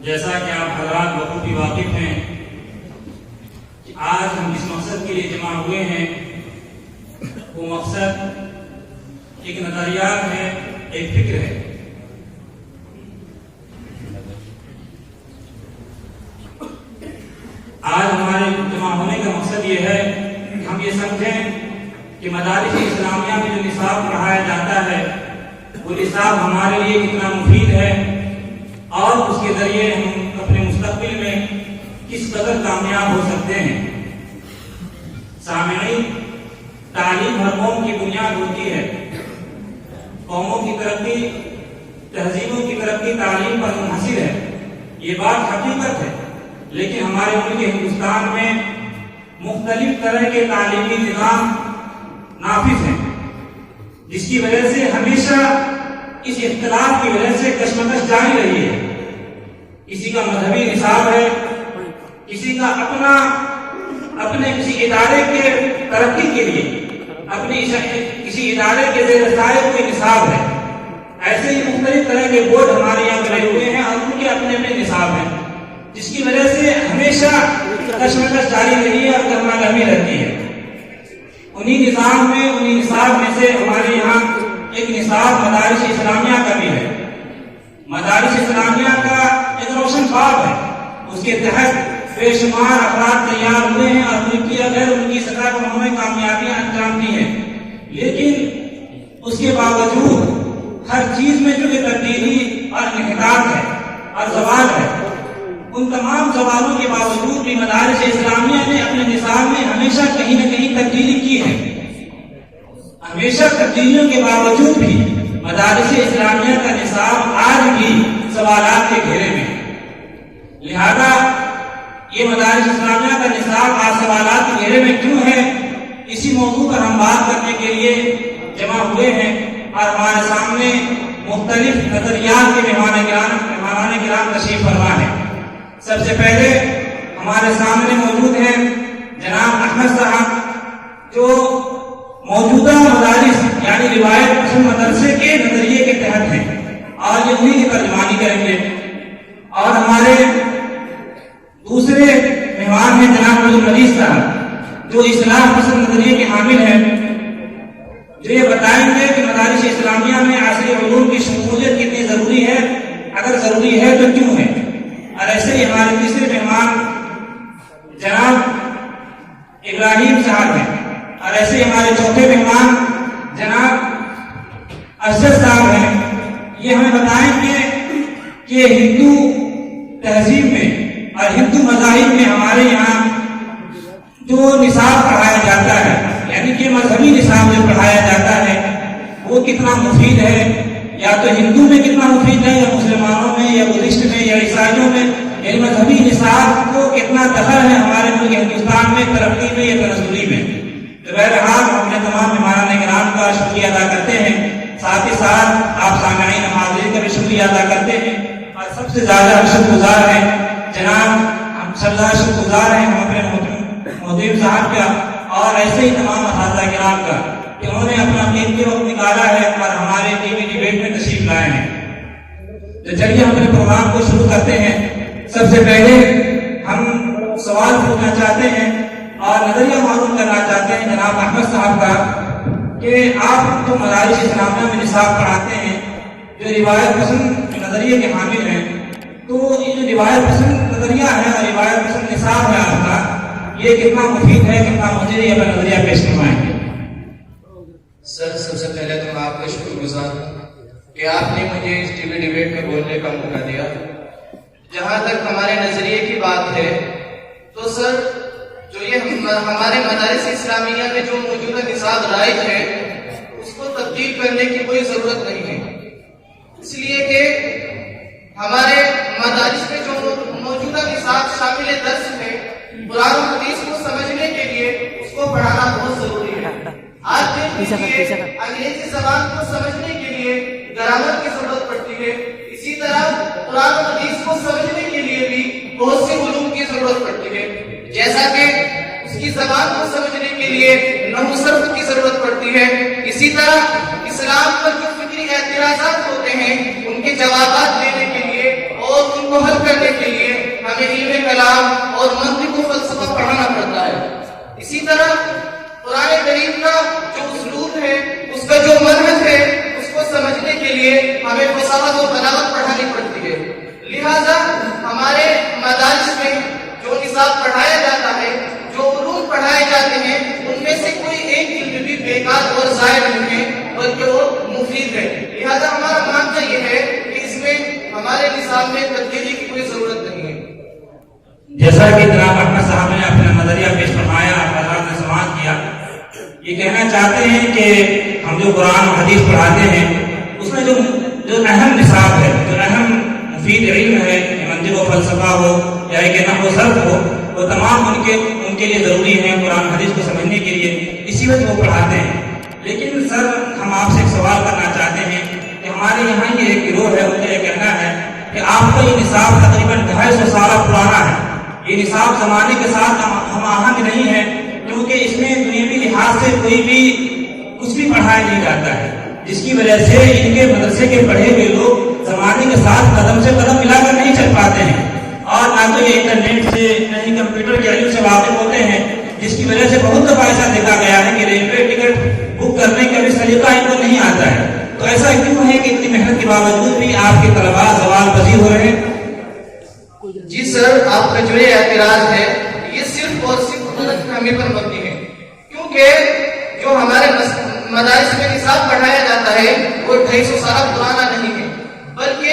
جیسا کہ آپ حضرات بخوبی واقف ہیں کہ آج ہم جس مقصد کے لیے جمع ہوئے ہیں وہ مقصد ایک نظریات ہے، ایک فکر ہے۔ آج ہمارے جمع ہونے کا مقصد یہ ہے کہ ہم یہ سمجھیں کہ مدارس اسلامیہ میں جو نصاب پڑھایا جاتا ہے وہ نصاب ہمارے لیے کتنا مفید ہے اور اس کے ذریعے ہم اپنے مستقبل میں کس قدر کامیاب ہو سکتے ہیں۔ سامعین، تعلیم ہر قوم کی بنیاد ہوتی ہے۔ قوموں کی ترقی، تہذیبوں کی ترقی تعلیم پر منحصر ہے، یہ بات حقیقت ہے۔ لیکن ہمارے ملک ہندوستان میں مختلف طرح کے تعلیمی نظام نافذ ہیں، جس کی وجہ سے ہمیشہ اس اختلاف کی وجہ سے کشمکش جاری رہی ہے۔ کسی کا مذہبی نصاب ہے، کسی کا اپنے کسی ادارے کے ترقی کے لیے کسی ادارے کے زیر سایہ کوئی نصاب ہے۔ ایسے ہی مختلف طرح کے بورڈ ہمارے یہاں بنے ہوئے ہیں اور ان کے اپنے اپنے نصاب ہیں، جس کی وجہ سے ہمیشہ کشمکش جاری رہی ہے اور گرما گرمی رہتی ہے۔ انہی نصاب میں سے ہمارے یہاں ایک نصاب مدارس اسلامیہ کا بھی ہے۔ مدارس اسلامیہ کا ایک روشن خواب ہے، اس کے تحت بے شمار افراد تیار ہوئے ہیں اور ان کی سطح پر انہوں نے کامیابیاں انجام دی ہیں۔ لیکن اس کے باوجود ہر چیز میں جو تبدیلی اور انحطاط ہے اور زوال ہے، ان تمام زوالوں کے باوجود بھی مدارس اسلامیہ نے اپنے نصاب میں ہمیشہ کہیں نہ کہیں تبدیلی کی ہے۔ ہمیشہ تبدیلیوں کے باوجود بھی مدارس اسلامیہ کا نصاب آج بھی سوالات کے گھیرے میں۔ لہذا یہ مدارس اسلامیہ کا نصاب آج سوالات کے گھیرے میں کیوں ہے، اسی موضوع پر ہم بات کرنے کے لیے جمع ہوئے ہیں اور ہمارے سامنے مختلف نظریات کے مہمان کرام تشریف فرما ہیں۔ سب سے پہلے ہمارے سامنے موجود ہیں جناب احمد صاحب، جو موجودہ مدارس یعنی روایت پسند مدرسے کے نظریے کے تحت ہیں اور یہ انہیں کی ترجمانی کریں گے۔ اور ہمارے دوسرے مہمان ہیں جناب عبدالمجید صاحب، جو اصلاح پسند نظریے کے حامل ہیں، جو یہ بتائیں گے کہ مدارس اسلامیہ میں عصری علوم کی شمولیت کتنی ضروری ہے، اگر ضروری ہے تو کیوں ہے۔ اور ایسے ہی ہمارے تیسرے مہمان جناب ابراہیم صاحب ہیں، اور ایسے ہی ہمارے چوتھے مہمان جناب ارشد صاحب ہیں۔ یہ ہمیں بتائیں گے کہ ہندو تہذیب میں اور ہندو مذاہب میں ہمارے یہاں جو نصاب پڑھایا جاتا ہے، یعنی کہ مذہبی نصاب جو پڑھایا جاتا ہے وہ کتنا مفید ہے، یا تو ہندو میں کتنا مفید ہے، یا مسلمانوں میں، یا بدھسٹ میں، یا عیسائیوں میں، یعنی مذہبی نصاب کو کتنا دخل ہے ہمارے ملک ہندوستان میں ترقی میں یا تنزلی میں۔ تو بہرحال ہم اپنے تمام مہمان کرام کا شکریہ ادا کرتے ہیں، ساتھ ہی ساتھ آپ سامعین حاضرین کا بھی شکریہ ادا کرتے ہیں، اور سب سے زیادہ شکر گزار ہیں جناب شکر گزار ہیں ہم اپنے محترم صاحب کا اور ایسے ہی تمام اساتذہ کرام کا کہ انہوں نے اپنا قیمتی وقت نکالا ہے اور ہمارے ٹی وی ڈیبیٹ میں تشریف لائے ہیں۔ تو چلیے ہم اپنے پروگرام کو شروع کرتے ہیں۔ سب سے پہلے ہم سوال پوچھنا چاہتے ہیں اور نظریہ معلوم کرنا چاہتے ہیں جناب احمد صاحب کا کہ آپ جو مدارس اسلامیہ میں نصاب پڑھاتے ہیں، جو روایت پسند نظریے کے حامل ہیں، تو یہ جو روایت پسند نظریہ ہے اور روایت پسند نصاب ہے آپ کا، یہ کتنا مفید ہے، کتنا مجھے یہ اپنا نظریہ پیش کروائیں گے؟ سر، سب سے پہلے تو میں آپ کا شکر گزار ہوں کہ آپ نے مجھے اس ٹی وی ڈیبیٹ میں بولنے کا موقع دیا۔ جہاں تک ہمارے نظریے کی بات ہے تو سر، جو یہ ہمارے مدارس اسلامیہ میں جو موجودہ نصاب رائج ہے اس کو تبدیل کرنے کی کوئی ضرورت نہیں ہے، اس لیے کہ ہمارے مدارس میں جو موجودہ نصاب شامل درس ہے، قرآن و حدیث کو سمجھنے کے لیے اس کو پڑھانا بہت ضروری ہے۔ آج انگریزی زبان کو سمجھنے کے لیے گرامر کی ضرورت پڑتی ہے، اسی طرح قرآن و حدیث کو سمجھنے کے لیے بھی بہت سی علوم کی ضرورت پڑتی ہے، جیسا کہ اس کی زبان کو سمجھنے کے لیے نحو صرف کی ضرورت پڑتی ہے۔ اسی طرح اسلام پر جو فکری اعتراضات ہوتے ہیں ان کے جوابات دینے کے لیے اور ان کو حل کرنے کے لہذا ہمارے مدارس میں جو نصاب پڑھایا جاتا ہے، جو علوم پڑھائے جاتے ہیں، ان میں سے کوئی ایک علم بھی بیکار اور ضائع نہیں ہے، بلکہ وہ مفید ہے۔ لہذا ہمارا ماننا یہ ہے کہ اس میں ہمارے نصاب میں تبدیلی کی کوئی ضرورت نہیں ہے۔ جیسا کہ جناب احمد صاحب نے اپنا نظریہ پیش فرمایا، آپ حضرات نے سماعت کیا، یہ کہنا چاہتے ہیں کہ ہم جو قرآن و حدیث پڑھاتے ہیں اس میں جو اہم نصاب ہے، جو اہم مفید علم ہے، منطق و فلسفہ ہو یا کہ نحو و صرف ہو، وہ تمام ان کے لیے ضروری ہیں قرآن حدیث کو سمجھنے کے لیے، اسی وجہ وہ پڑھاتے ہیں۔ لیکن سر ہم آپ سے ایک سوال کرنا چاہتے ہیں کہ ہمارے یہاں یہ ایک گروہ ہے، ان کا یہ کہنا ہے کہ آپ کا یہ نصاب تقریباً 250 سال پرانا ہے، یہ نصاب زمانے کے ساتھ ہم آہنگ نہیں ہے، کیونکہ اس میں دنیاوی لحاظ سے کوئی بھی کچھ بھی پڑھایا نہیں جاتا ہے، جس کی وجہ سے ان کے مدرسے کے پڑھے ہوئے لوگ زمانے کے ساتھ قدم سے قدم ملا کر نہیں چل پاتے ہیں، اور نہ تو یہ انٹرنیٹ سے نہ ہی کمپیوٹر کے علم سے واقف ہوتے ہیں، جس کی وجہ سے بہت دفعہ ایسا دیکھا گیا ہے کہ ریلوے ٹکٹ بک کرنے کا بھی سلیقہ ان کو نہیں آتا ہے۔ تو ایسا کیوں ہے کہ اتنی محنت کے باوجود بھی آپ کے طلباء زوال پذیر ہو رہے ہیں؟ جی سر، آپ کا جو یہ اعتراض ہے یہ صرف اور صرف غلط فہمی پر مبنی ہے، کیونکہ جو ہمارے مدارس میں نصاب پڑھایا جاتا ہے وہ 250 سال پرانا نہیں ہے، بلکہ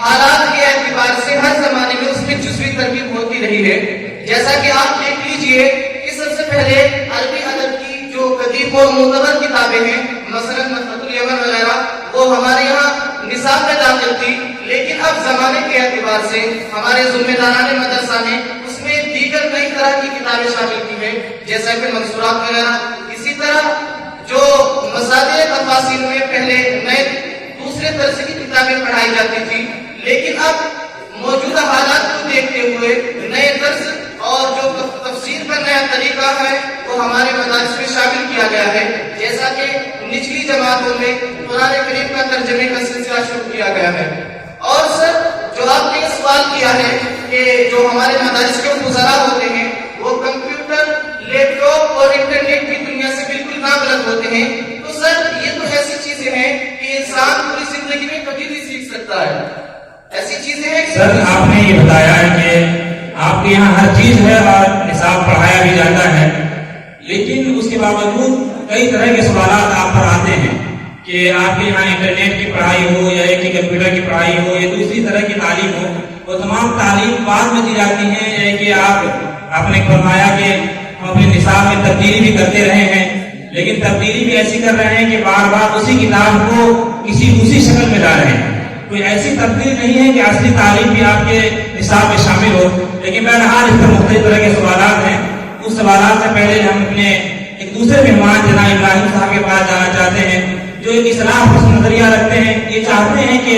حالات کے اعتبار سے ہر زمانے میں اس میں جزوی تربیت ہوتی رہی ہے۔ جیسا کہ آپ دیکھ لیجئے کہ سب سے پہلے عربی ادب کی جو قدیم اور معتبر کتابیں ہیں، مثلا نصرۃ الیمن وغیرہ، وہ ہمارے یہاں نصاب میں داخل تھی، لیکن اب زمانے کے اعتبار سے ہمارے ذمہ داران مدرسہ نے اس میں دیگر کئی طرح کی کتابیں شامل کی ہیں، جیسا کہ منصورات وغیرہ۔ اسی طرح جو مصادر تفاسیر میں پہلے نئے دوسرے طرز کی کتابیں پڑھائی جاتی تھی، لیکن اب موجودہ حالات کو دیکھتے ہوئے نئے طرز اور جو تفسیر کا نیا طریقہ ہے وہ ہمارے مدارس میں شامل کیا گیا ہے، جیسا کہ نچلی جماعتوں میں قرآن کریم کا ترجمے کا سلسلہ شروع کیا گیا ہے۔ اور سر جو آپ نے سوال کیا ہے کہ جو ہمارے مدارس کے فضلاء ہوتے ہیں وہ کمپیوٹر، لیپ ٹاپ اور انٹرنیٹ کی دنیا سے بالکل ناغلط ہوتے ہیں، تو سر یہ تو ایسی چیزیں ہیں کہ انسان پوری زندگی میں کبھی نہیں سیکھ سکتا ہے، ایسی چیزیں ہیں۔ سر آپ نے یہ بتایا ہے کہ آپ کے یہاں ہر چیز ہے اور نصاب پڑھایا بھی جاتا ہے، لیکن اس کے باوجود کئی طرح کے سوالات آپ پر آتے ہیں کہ آپ کے یہاں انٹرنیٹ کی پڑھائی ہو یا ایک کمپیوٹر کی پڑھائی ہو یا دوسری طرح کی تعلیم ہو، وہ تمام تعلیم بعد میں دی جاتی ہیں، کہ آپ نے فرمایا کہ ہم اپنے نصاب میں تبدیلی بھی کرتے رہے ہیں، لیکن تبدیلی بھی ایسی کر رہے ہیں کہ بار بار اسی کتاب کو کسی دوسری شکل میں لا رہے ہیں۔ کوئی ایسی تبدیلی نہیں ہے کہ اصلی تعلیم بھی آپ کے نصاب میں شامل ہو، لیکن بہرحال اس پر مختلف طرح کے سوالات ہیں۔ اس سوالات سے پہلے ہم اپنے ایک دوسرے مہمان جناب ابراہیم صاحب کے پاس جانا چاہتے ہیں، جو ایک اصلاح پسند نظریہ رکھتے ہیں۔ یہ چاہتے ہیں کہ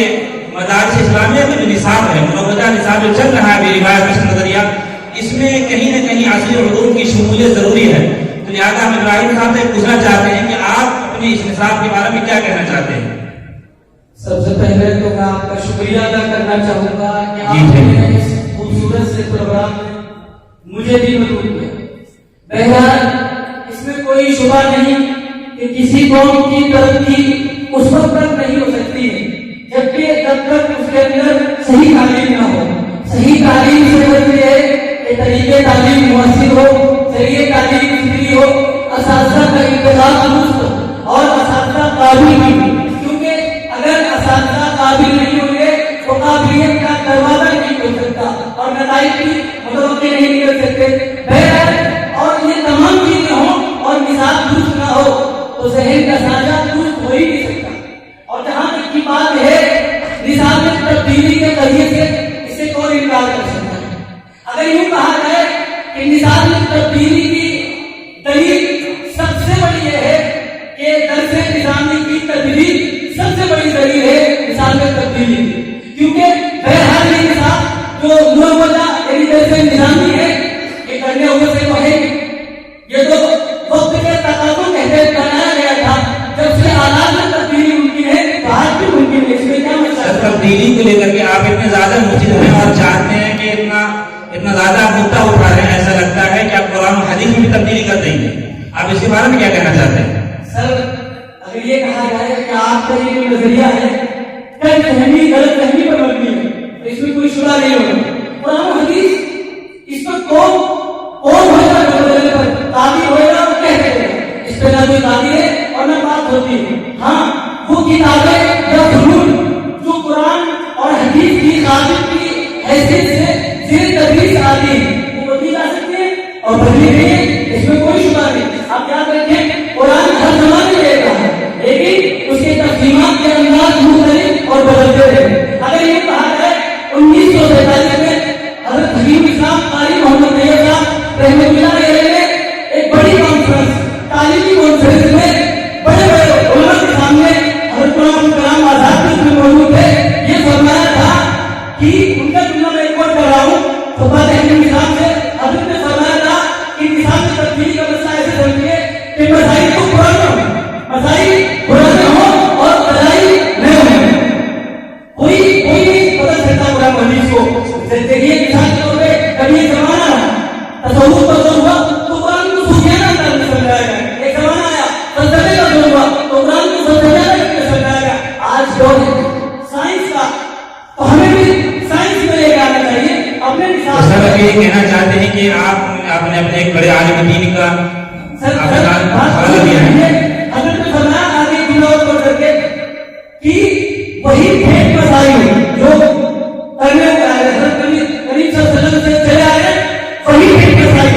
مدارس اسلامیہ میں جو نصاب ہے، مروجہ نصاب جو چل رہا ہے بھی روایت پسند نظریہ، اس میں کہیں نہ کہیں عصری علوم کی شمولیت ضروری ہے۔ تو لہٰذا ہم ابراہیم صاحب سے پوچھنا چاہتے ہیں کہ آپ اپنے اس نصاب کے بارے میں کیا کہنا چاہتے ہیں؟ سب سے پہلے تو میں آپ کا شکریہ ادا کرنا چاہوں گا کہ آپ نے اس خوبصورت سے پروگرام میں مجھے بھی مدعو کیا۔ بہرحال اس میں کوئی شبہ نہیں کہ کسی قوم کی ترقی اس وقت تک نہیں ہو سکتی ہے جب تک اس کے اندر صحیح تعلیم نہ ہو۔ صحیح تعلیم سے ہوتی ہے کہ طریقے تعلیم مؤثر ہو، ذریعے تعلیم فکری ہو، اساتذہ کا انتخاب درست ہو اور اساتذہ قابل بھی ہو، کیونکہ اگر اساتذہ قابل نہیں ہوں گے تو قابلیت کا دروازہ نہیں کھل سکتا اور نتائج بھی متوقع نہیں نکل سکتے۔ بہرحال اور یہ تمام چیزیں ہوں اور نصاب درست نہ ہو تو ذہن کا سانچہ درست ہو ہی نہیں سکتا۔ اور جہاں تک کی بات ہے نصاب میں تبدیلی کے ذریعے سے اس سے کون انکار کر سکتا ہے؟ اگر یوں کہا جائے کہ نصاب میں تبدیلی کی دلیل سب سے بڑی یہ ہے کہ درس نظامی کی تدریس سب سے بڑی دلیل ہے نصاب میں تبدیلی، کیونکہ بہرحال یہ نصاب جو مروجہ یعنی درس نظامی ہے یہ کرنے ہوئے سے وہ ہے یہ تو وقت کے تقاضوں کے تحت بنایا گیا تھا، جب سے حالات میں تبدیلی ممکن ہے تو آج بھی ممکن ہے۔ اس میں کیا مسئلہ؟ تبدیلی کو لے کر کے آپ اتنے زیادہ مجد ہیں اور چاہتے ہیں کہ اتنا زیادہ مدعا اٹھا رہے ہیں، ایسا لگتا ہے کہ آپ قرآن و حدیث میں بھی تبدیلی کر دیں گے، آپ اس کے بارے میں کیا کہنا چاہتے ہیں؟ سر اگر یہ کہا جائے کہ آپ کا یہ نظریہ ہے غلط فہمی پر مبنی ہے تو اس میں کوئی काबिल की हैसियत से जेर तदरीस आदि वो बदली जा सकती है और बदली गई है, इसमें कोई शुबा नहीं। आप याद रखें, कुरान हर जमाने में रहता है, लेकिन उसके तस्लीमात के अंदाज मुख्तलिफ और बदलते रहे। अगर ये कहा जाए 1947 में हज़रत हकीम इस्लाम कारी मोहम्मद तैयब साहब रहमतुल्लाह अलैह ने एक बड़ी कॉन्फ्रेंस, तालीमी कॉन्फ्रेंस में बड़े बड़े उलमा के सामने हज़रत गुलाम कलाम आजाद भी उसमें मौजूद थे, ये फरमाया था कि उनका जुमला मैं कोट कर रहा हूँ, फतवा हकीम इस्लाम से हज़रत ने फरमाया था कि निसाब की तब्दीली का मसला ऐसे समझिए कि मसाइल तो पुराने हो, मसाइल पुराने हो और बदलाई नए हो, कोई नहीं बदल सकता कुरान हदीस को। देखिए मिसाल के तौर पे कभी एक जमाना तसव्वुफ का दौर हुआ तो कुरान को सूफियाना अंदाज में समझाया गया, एक जमाना आया फलसफे का दौर हुआ तो कुरान को फलसफियाना में समझाया गया। आज दौर है साइंस का, तो हमें भी साइंस में लेकर आना चाहिए अपने निसाब। सर आप ये कहना चाहते हैं कि आपने अपने एक बड़े आलिम दीन का हवाला दिया है, हज़रत ने फरमाया आगे जुमला और करके कि वही भेद मसाइल जो करने को आए हज़रत करीम सल्लल्लाहु अलैहि वसल्लम से चले आए, वही भेद मसाइल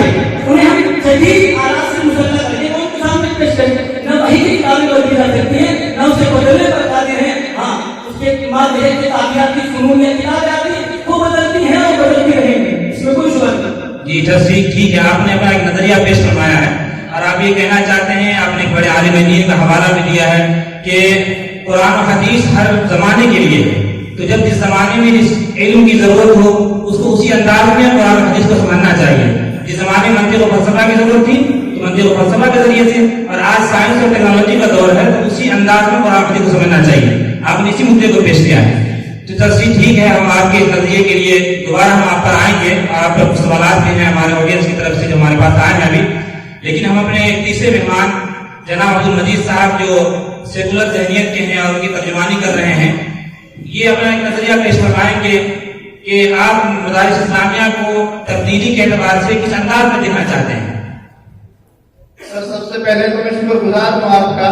उन्हें हम जदीद आराज से मुसल्ला करके उनके सामने पेश करें। न वही की किताबें बदली जा सकती हैं, न उसे बदलने पर कादिर हैं। हाँ, उसके बाद है कि ताबियात की फनून या किताबें आती हैं, वो बदलती हैं और बदलती रहेंगी, इसमें कोई शुबा नहीं। जी ठीक है, आपने अपना एक नजरिया पेश फरमाया है और आप ये कहना चाहते हैं, आपने एक बड़े आलिम दीन का हवाला भी दिया है कि कुरान और हदीस हर जमाने के लिए है, तो जब जिस जमाने में जिस इल्म की जरूरत हो उसको उसी अंदाज में कुरान और हदीस को समझना चाहिए। जिस जमाने में मंतिक और फलसफा की जरूरत थी तो मंतिक और फलसफा के जरिए से, और आज साइंस और टेक्नोलॉजी का दौर है तो उसी अंदाज में कुरान और हदीस को समझना चाहिए। आपने इसी मुद्दे को पेश किया है, तो तस्वीर ठीक है, हम आपके नजरिए के लिए दोबारा हम आप पर आएंगे और आप पर कुछ सवाल भी हैं हमारे ऑडियंस की तरफ से जो हमारे पास आए हैं अभी। लेकिन हम अपने एक तीसरे मेहमान जनाब अब्दुल मजीद साहब जो सेकुलर जहनियत के हैं और उनकी तर्जुमानी कर रहे हैं, ये अपना एक नजरिया पेश फरमाएंगे कि आप मदारिस इस्लामिया को तब्दीली के एतबार से किस अंदाज में देखना चाहते हैं। सर सबसे पहले तो मैं शुक्रगुजार हूँ आपका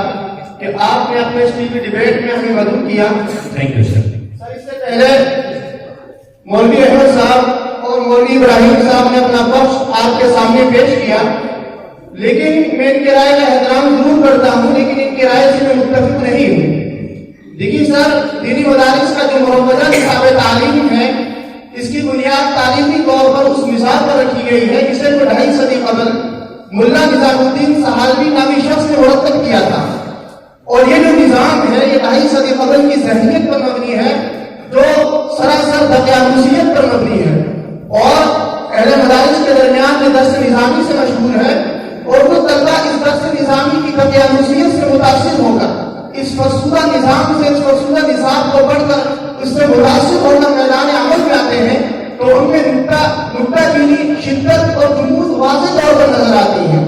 कि आपने अपने इस टीवी डिबेट में हमें मदद किया। Thank you sir. सर इससे पहले मौलवी अहमद साहब और मौलवी इब्राहिम साहब ने अपना पक्ष आपके सामने पेश किया, लेकिन मैं इनके राय का एहतराम जरूर करता हूँ, लेकिन इनके राय से मैं मुत्तफिक नहीं हूँ। देखिए सर, दीनी मदारिस का जो मुरव्वजा निसाब तालीम है, इसकी बुनियाद तालीमी तौर पर उस मिसाल पर रखी गई है जिसे 2.5 सदी कबल मुल्ला निजामुद्दीन सहालवी नामी शख्स ने मुरतब किया था। और ये जो निजाम है ये 2.5 सदी कबल की ज़हनियत पर मबनी है जो सरासर दकियानूसियत पर मबनी है, और अहले मदारिस के दरमियान में दर्स निजामी से मशहूर है, और वो तलबा इस दर्स निजामी की दकियानूसियत से मुतासिर होकर इस फरसुदा निजाम से, इस फरसुदा निजाम को पढ़कर उससे मुतासिर होकर मैदान अमल में आते हैं, तो उनमें नुक्ताचीनी, शिद्दत और जुमूद वाज़ेह तौर पर नजर आती है।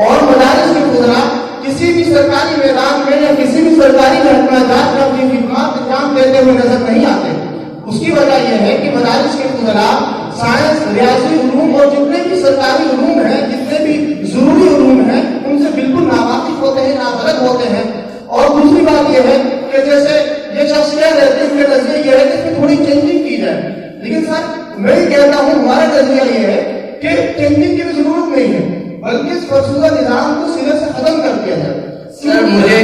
और मदारिस के खुदरा किसी भी सरकारी मैदान में या किसी भी सरकारी महकमाजात में अपनी खिदमत अंजाम देते हुए नजर नहीं आते। उसकी वजह यह है कि मदारिस के खुदरा साइंस, रियाजी उलूम और जितने भी सरकारी उलूम हैं, जितने भी जरूरी उलूम हैं, उनसे बिल्कुल नावाकिफ होते हैं, नाबलद होते हैं। और दूसरी बात यह है कि जैसे ये शख्स कह रहे थे, उनके नजरिए यह है कि इसमें थोड़ी चेंजिंग की जाए, लेकिन सर मैं कहता हूँ हमारा नजरिया यह है कि चेंजिंग की भी जरूरत नहीं है, बल्कि इस फरसुदा निजाम को सिरे से खत्म कर दिया जाए। सर मुझे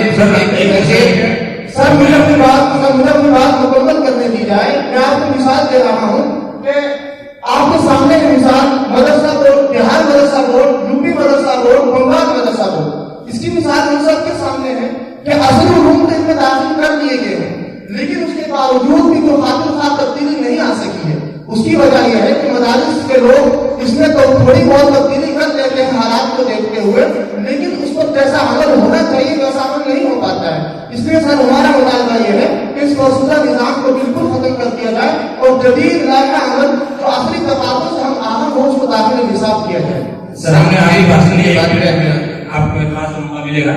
अपनी बात मुकम्मल करने दी जाए। मैं आपको मिसाल दे रहा हूँ कि आपके सामने मिसाल मदरसा बोर्ड, बिहार मदरसा बोर्ड, यूपी मदरसा बोर्ड, बंगाल मदरसा बोर्ड, इसकी मिसाल हम सबके सामने है कि असली उलूम तो इनमें दाखिल कर दिए गए हैं, लेकिन उसके बावजूद भी कोई खातिर तब्दीली नहीं आ सकी है। उसकी वजह यह है कि मदारिस के लोग इसमें तो थोड़ी बहुत तब्दीली कर देते हैं हालात को देखते हुए, लेकिन उस पर जैसा अमल होना चाहिए वैसा अमल नहीं हो पाता है। इसलिए सर हमारा मुतालबा यह है कि इस मौजूदा निजाम को बिल्कुल खत्म कर दिया जाए और जदीद लाइका अमल जो असली तकाज़ों से हम आहम हो उसको दाखिल हिसाब किया जाए। सर हमने आगे बात सुनी, आपको इतना मौका मिलेगा,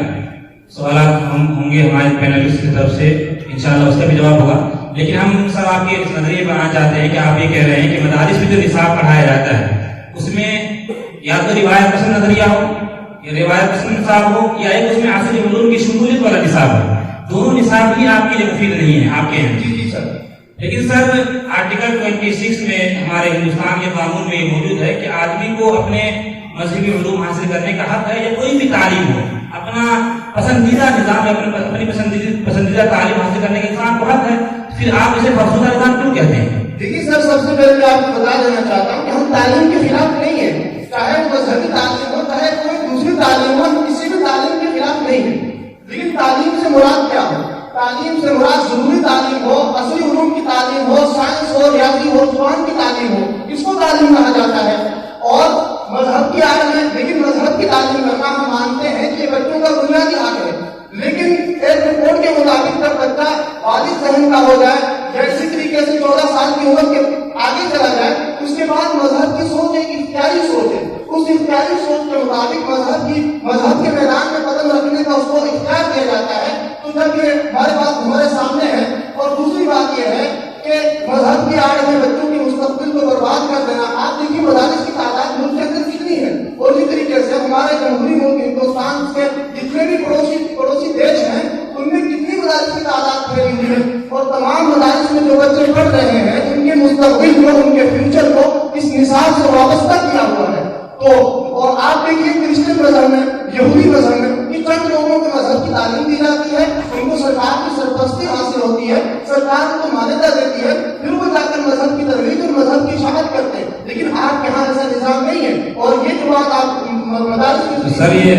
सवाल हम होंगे हमारे पैनलिस्ट की तरफ से, इंशाल्लाह उसका भी जवाब होगा। लेकिन हम सर आपके इस नजरिए पर आना चाहते हैं कि आप ये कह रहे हैं कि मदारिस में जो निसाब पढ़ाया जाता है उसमें या तो रिवायत पसंद नजरिया हो या रिवायत पसंद निसाब हो या एक उसमें असली उलूम की शमूलियत वाला निसाब हो। दोनों निसाब ही आपके लिए मुफीद नहीं है आपके यहाँ। जी सर। लेकिन सर आर्टिकल 26 में हमारे हिंदुस्तान के कानून में मौजूद है कि आदमी को अपने मजहबी उलूम हासिल करने का हक है, या कोई भी तालीम हो, अपना पसंदीदा निजाम, अपनी पसंदीदा तालीम हासिल करने का इंसान को हक है। फिर आप इसे फर्जूदा निजाम क्यों कहते हैं? देखिए सर, सबसे पहले मैं आपको बता देना चाहता हूँ कि हम तालीम के खिलाफ नहीं है, चाहे वो मजहबी तालीम हो, चाहे कोई दूसरी तालीम हो, हम किसी भी तालीम के खिलाफ नहीं है। लेकिन तालीम से मुराद क्या हो? तालीम से मुराद जरूरी तालीम हो, असली उलूम की तालीम हो, साइंस हो, रियाजी हो, जुबान की तालीम हो, इसको तालीम कहा जाता है। और मजहब की आड़ में, लेकिन मजहब की तालीम करना हम मानते हैं कि बच्चों का बुनियादी हक है, लेकिन एक रिपोर्ट के मुताबिक जब बच्चा वालिद सहन का हो जाए या इसी तरीके से 14 साल की उम्र के आगे चला जाए, उसके बाद मजहब की सोच एक इख्तियारी सोच है। उस इख्तियारी सोच के मुताबिक मजहब के मैदान में कदम रखने का उसको इख्तियार दिया जाता है। तो जब ये हमारे पास हमारे सामने है, और दूसरी बात यह है कि मजहब की आड़ में बच्चों के मुस्तकबिल को बर्बाद कर देना, आप देखिए मदारिस की तादाद मुल्क के अंदर कितनी है, और इसी तरीके से हमारे जमहूरी मुल्क हिंदुस्तान के जितने भी पड़ोसी देश हैं, उनमें कितनी मदारिस की तादाद फैली हुई है, और तमाम मदारिस में जो बच्चे पढ़ रहे हैं, उनके मुस्तकबिल को, उनके फ्यूचर को इस निसाब से वाबस्ता किया हुआ है। तो और आप देखिए क्रिश्चियन मजहब में, यहूदी मजहब में, कि चंद लोगों को मजहब की तालीम दी जाती है, उनको सरकार की सरपरस्ती हासिल होती है, सरकार उनको मान्यता देती है, फिर वो जाकर मजहब की तरवीज और मजहब की इशाअत करते हैं। लेकिन आपके यहाँ ऐसा निजाम नहीं है। और ये जो बात आप मदारिस सर, ये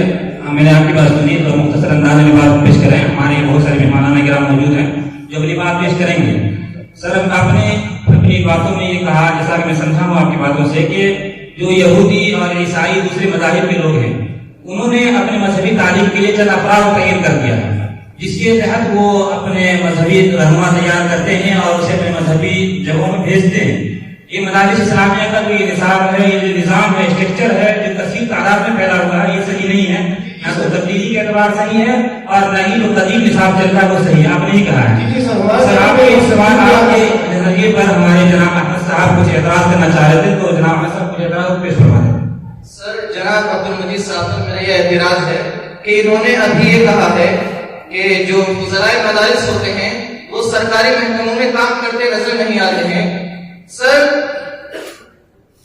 मैंने आपकी बात सुनी, तो मुख्तसर अंदाज में बात पेश करें। हमारे बहुत सारे मेहमान गिराम मौजूद हैं जो अपनी बात पेश करेंगे। सर, आपने अपनी बातों में ये कहा, जैसा कि मैं समझा हूँ आपकी बातों से, कि जो यहूदी और ईसाई दूसरे मज़ाहिब के लोग हैं, उन्होंने अपने मजहबी तालीम के लिए चंद अफराद तैयार कर दिया, जिसके तहत वो अपने मजहबी रहनुमा तैयार करते हैं और उसे अपने मजहबी जगहों में भेजते हैं। ये मदारिस इस्लामिया का जो ये निसाब है, ये जो निज़ाम है, स्ट्रक्चर है, जो कसीर तादाद में फैला हुआ है, ये सही नहीं है। न तो तब्दीली के एतबार सही है, और न ही जो कदीम निसाब चल रहा है वो सही है। आपने ही कहा है। सर, आपके इस सवाल आपके नजरिए पर हमारे जनाब अहमद साहब कुछ एतराज करना चाह रहे थे, तो जनाब अहमद साहब कुछ एतराज पेश फरमाएं। सर, जनाब अब्दुल मजीद साहब से मेरा ये एतराज है कि इन्होंने अभी ये कहा है कि जो फुज़लाए मदारिस होते हैं वो सरकारी महकमों में काम करते नजर नहीं आते हैं। सर,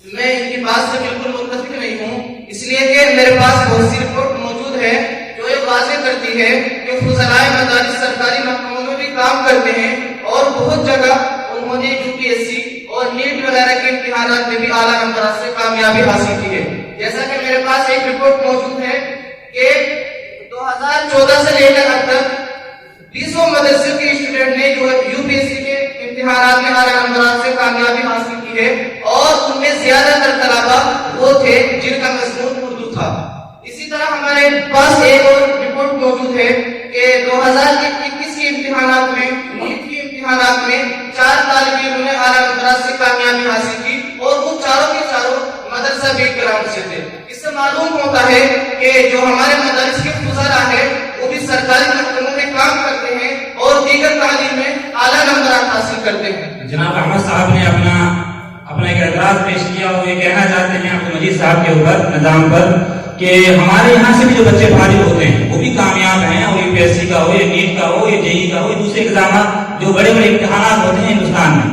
मैं इनकी बात से बिल्कुल मुत्तफिक नहीं हूँ, इसलिए कि मेरे पास बहुत सी रिपोर्ट मौजूद है जो ये वाज़ेह करती है कि फुज़लाए मदारिस सरकारी महकमों में भी काम करते हैं, और बहुत जगह उन्होंने यूपीएससी और नीट वगैरह के इम्तिहानात में भी आला नंबर से कामयाबी हासिल की है। जैसा कि मेरे पास एक रिपोर्ट मौजूद है कि 2014 से लेकर अब तक 20 मदरसे के स्टूडेंट ने जो यूपीएससी के इम्तिहानात में आला नंबर से कामयाबी हासिल की है, और उनमें ज्यादातर तलबा वो थे जिनका मजमून उर्दू था। इसी तरह हमारे पास एक और रिपोर्ट मौजूद है कि 2021 के इम्तिहानात में, नीट के इम्तिहानात में 4 तालिब इल्मों ने आला नंबर से कामयाबी हासिल की, और वो चारों के चारों मदरसा बैकग्राउंड से थे। इससे मालूम होता है कि जो हमारे मदरस के फुज़ला है वो भी सरकारी महकमों में काम करते हैं और दीगर तालीम में आला नंबर हासिल करते हैं। जनाब अहमद साहब ने अपना एक एतराज पेश किया, और ये कहना चाहते हैं अब्दुल मजीद साहब के ऊपर निजाम पर कि हमारे यहाँ से भी जो बच्चे फारिग होते हैं वो भी कामयाब हैं, और यूपीएससी का हो, या नीट का हो, या जेई का हो, दूसरे एग्जाम जो बड़े बड़े इम्तिहानात होते हैं हिंदुस्तान में,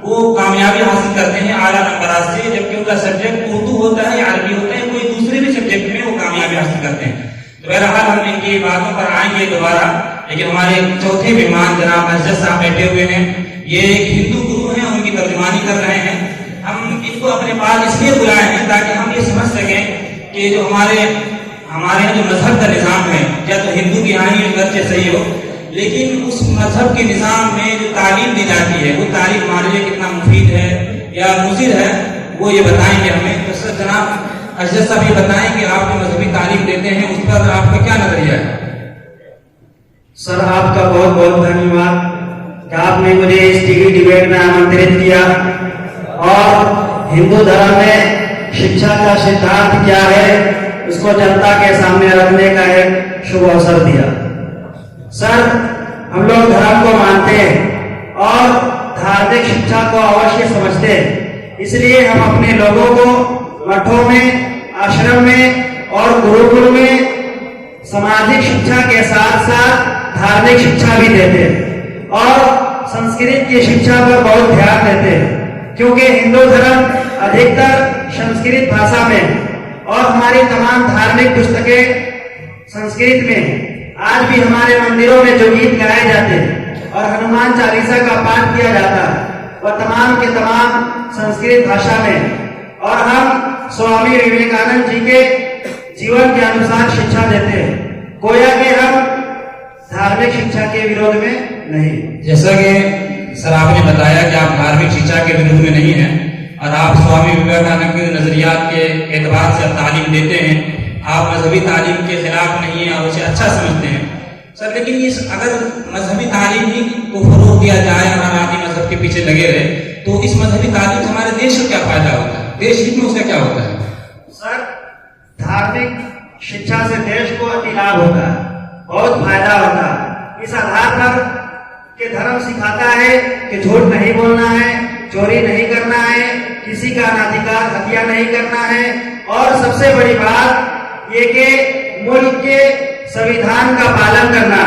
वो कामयाबी हासिल करते हैं आला नंबर से, जबकि उनका सब्जेक्ट उर्दू होता है या अरबी होता है, कोई दूसरे भी सब्जेक्ट में वो कामयाबी हासिल करते हैं। तो बहरहाल हम इनकी बातों पर आएंगे दोबारा, लेकिन हमारे चौथे मेहमान जनाब अजद साहब बैठे हुए हैं। ये एक हिंदू गुरु हैं, उनकी तर्जुमानी कर रहे हैं। हम इनको अपने पास इसलिए बुलाए हैं ताकि हम ये समझ सकें कि जो हमारे यहाँ जो मजहब का निज़ाम है, या तो हिंदू की यहाँ ही बच्चे सही हो, लेकिन उस मजहब के निज़ाम में जो तालीम दी जाती है वो तालीम हमारे लिए कितना मुफीद है या मुज़िर है, वो ये बताएंगे हमें। तो सर, जनाब अजद साहब ये बताएं कि आप जो मजहबी तालीम देते हैं उस पर आपका क्या नजरिया है? सर, आपका बहुत बहुत धन्यवाद कि आपने मुझे इस टीवी डिबेट में आमंत्रित किया, और हिंदू धर्म में शिक्षा का सिद्धांत क्या है उसको जनता के सामने रखने का एक शुभ अवसर दिया। सर, हम लोग धर्म को मानते हैं और धार्मिक शिक्षा को अवश्य समझते हैं, इसलिए हम अपने लोगों को मठों में, आश्रम में और गुरुकुल में सामाजिक शिक्षा के साथ साथ धार्मिक शिक्षा भी देते हैं, और संस्कृत की शिक्षा पर बहुत ध्यान देते हैं। क्योंकि हिंदू धर्म अधिकतर संस्कृत भाषा में और हमारी तमाम धार्मिक पुस्तकें संस्कृत में। आज भी हमारे मंदिरों में जो गीत गाए जाते हैं और हनुमान चालीसा का पाठ किया जाता है वह तमाम के तमाम संस्कृत भाषा में। और हम स्वामी विवेकानंद जी के जीवन के अनुसार शिक्षा देते हैं, गोया कि हम धार्मिक शिक्षा के विरोध में नहीं। जैसा कि सर आपने बताया कि आप धार्मिक शिक्षा के विरोध में नहीं हैं और आप स्वामी विवेकानंद के नजरियात के एतबार से आप तालीम देते हैं, आप मजहबी तालीम के खिलाफ नहीं है और उसे अच्छा समझते हैं सर। लेकिन इस अगर मजहबी तालीम ही को फरोग दिया जाए और हम आदि मजहब के पीछे लगे रहे तो इस मजहबी तालीम से हमारे देश को क्या फायदा होता है, देश हित में उसका क्या होता है? सर, धार्मिक शिक्षा से देश को अति लाभ होता है, बहुत फायदा होता है। इस आधार पर कि धर्म सिखाता है कि झूठ नहीं बोलना है, चोरी नहीं करना है, किसी का अनाधिकार हत्या नहीं करना है, और सबसे बड़ी बात ये कि मुल्क के संविधान का पालन करना,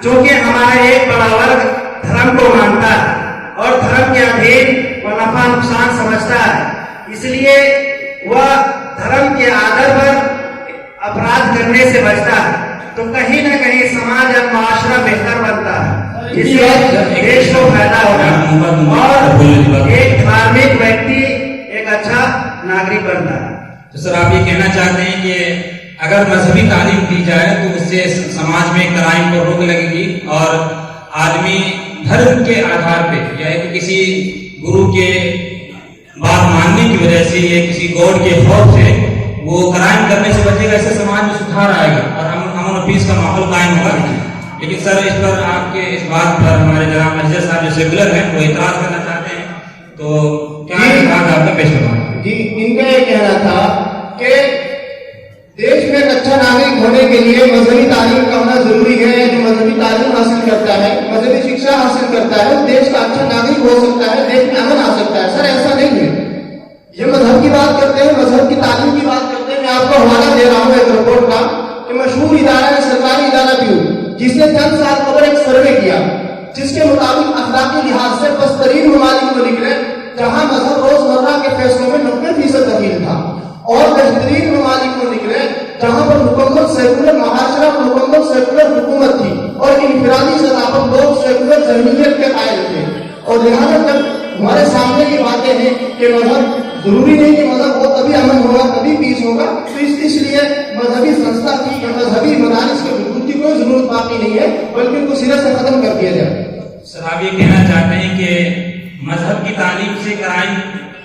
जो कि हमारा एक बड़ा वर्ग धर्म को मानता है और धर्म के अधीन वह नफा नुकसान समझता है, इसलिए वह धर्म के आदर पर अपराध करने से बचता है। तो कहीं न कहीं समाज और माशरा बेहतर बनता है, जिससे देश को फायदा होगा और एक धार्मिक व्यक्ति एक अच्छा नागरिक बनता है। तो सर आप ये कहना चाहते हैं कि अगर मजहबी तालीम दी जाए तो उससे समाज में क्राइम पर रोक लगेगी और आदमी धर्म के आधार पे या किसी गुरु के बात मानने की वजह से या किसी गॉड के खौफ से वो क्राइम करने से बचेगा, इससे समाज में सुधार आएगा और अमन और पीस का माहौल कायम होगा। लेकिन सर इस पर आपके इस बात पर हमारे जनाब मस्जिद साहब जो सेकुलर हैं वो इतराज करना चाहते हैं, तो क्या बात आपका पेश करवाएं? जी, इनका ये कहना था कि देश में एक अच्छा नागरिक होने के लिए मजहबी तालीम का होना जरूरी है। जो मजहबी तालीम हासिल करता है, मजहबी शिक्षा हासिल करता है, वो देश का अच्छा नागरिक हो सकता है, देश में अमन आ सकता है। सर ऐसा नहीं है, ये मजहब की बात करते हैं, मजहब की तालीम की बात करते हैं। मैं आपको हवाला दे रहा हूँ एक रिपोर्ट का कि मशहूर इदारा है, सरकारी इदारा भी हो, जिसने चंद साल कबल एक सर्वे किया जिसके मुताबिक अखलाकी लिहाज से बदतरीन ममालिक को निकले जहां मजहब रोजमर्रा के फैसलों में 90% दखील था, और बेहतरीन ममालिक को निकले जहां पर मुकम्मल सेकुलर महाशरा, मुकम्मल सेकुलर हुकूमत थी और इनफरादी सतह पर लोग सेकुलर जहनीयत के कायल थे। और लिहाजा जब हमारे सामने की बातें हैं कि मजहब जरूरी नहीं कि मजहब हो तभी अमन होगा, तभी पीस होगा, तो इसलिए मजहबी संस्था की या मजहबी मदारिस के वजूद की कोई जरूरत बाकी नहीं है, बल्कि उनको सिरे से खत्म कर दिया जाए। सर आप ये कहना चाहते हैं कि मजहब की तालीम से क्राइम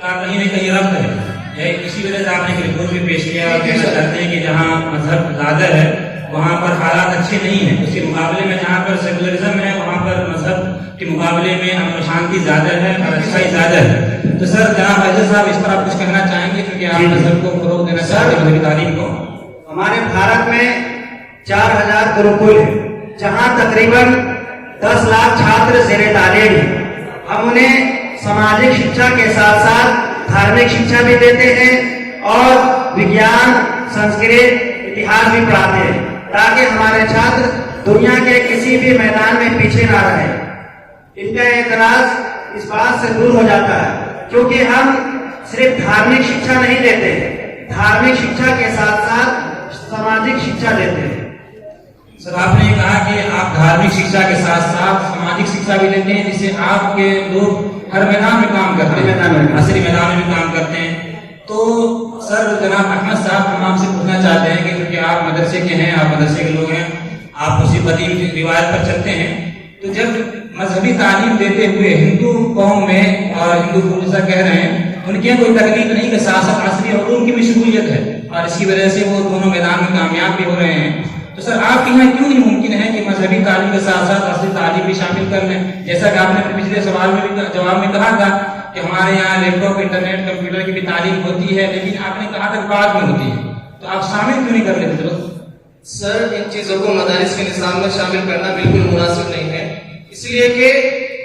का कहीं न कहीं रब्त है, इसी वजह से आपने एक रिपोर्ट भी पेश किया और कहना चाहते हैं कि जहाँ मजहब ज्यादा है वहाँ पर हालात अच्छे नहीं है, उसके मुकाबले में जहाँ पर सेकुलरिज्म है वहाँ पर मजहब के मुकाबले में अमन शांति ज्यादा है और अच्छाई ज्यादा है। तो सर जनाब अजय साहब इस पर आप कुछ कहना चाहेंगे, क्योंकि आप मजहब को फरोग देना चाहते हैं, मजहबी तालीम को? हमारे भारत में 4000 गुरुकुल है, जहाँ तकरीबन 10 लाख छात्र ज़ेरे तालीम है। हम उन्हें सामाजिक शिक्षा के साथ साथ धार्मिक शिक्षा भी देते हैं और विज्ञान, संस्कृत, इतिहास भी पढ़ाते हैं, ताकि हमारे छात्र दुनिया के किसी भी मैदान में पीछे ना रहे। इनका एतराज इस बात से दूर हो जाता है क्योंकि हम सिर्फ धार्मिक शिक्षा नहीं देते, धार्मिक शिक्षा के साथ साथ सामाजिक शिक्षा देते हैं। सर आपने कहा कि आप धार्मिक शिक्षा के साथ साथ सामाजिक शिक्षा भी देते हैं, जिससे आपके लोग हर मैदान में काम करते हैं, असली मैदान में भी काम करते हैं। तो सर जनाब अहमद साहब हम आपसे पूछना चाहते हैं कि क्योंकि आप मदरसे के हैं, आप मदरसे के लोग हैं, आप उसी कदीम रिवायत पर चलते हैं, तो जब मजहबी तालीम देते हुए हिंदू कौम में और हिंदू गुरु जैसा कह रहे हैं उनके कोई तकलीफ नहीं कि सियासत असली और उनकी भी शमूलियत है और इसी वजह से वो दोनों मैदान में कामयाब भी हो रहे हैं, तो सर आपके यहाँ क्यों नहीं मुमकिन है कि मजहबी तालीम के साथ साथ असली तालीम भी शामिल कर लें? जैसा कि आपने अपने पिछले सवाल में भी जवाब में कहा था कि हमारे यहाँ लैपटॉप, इंटरनेट, कंप्यूटर की भी तालीम होती है, लेकिन आपने कहा था बाद में होती है, तो आप शामिल क्यों नहीं कर लेते? सर इन चीजों को मदारिस के निज़ाम में शामिल करना बिल्कुल मुनासिब नहीं है, इसलिए कि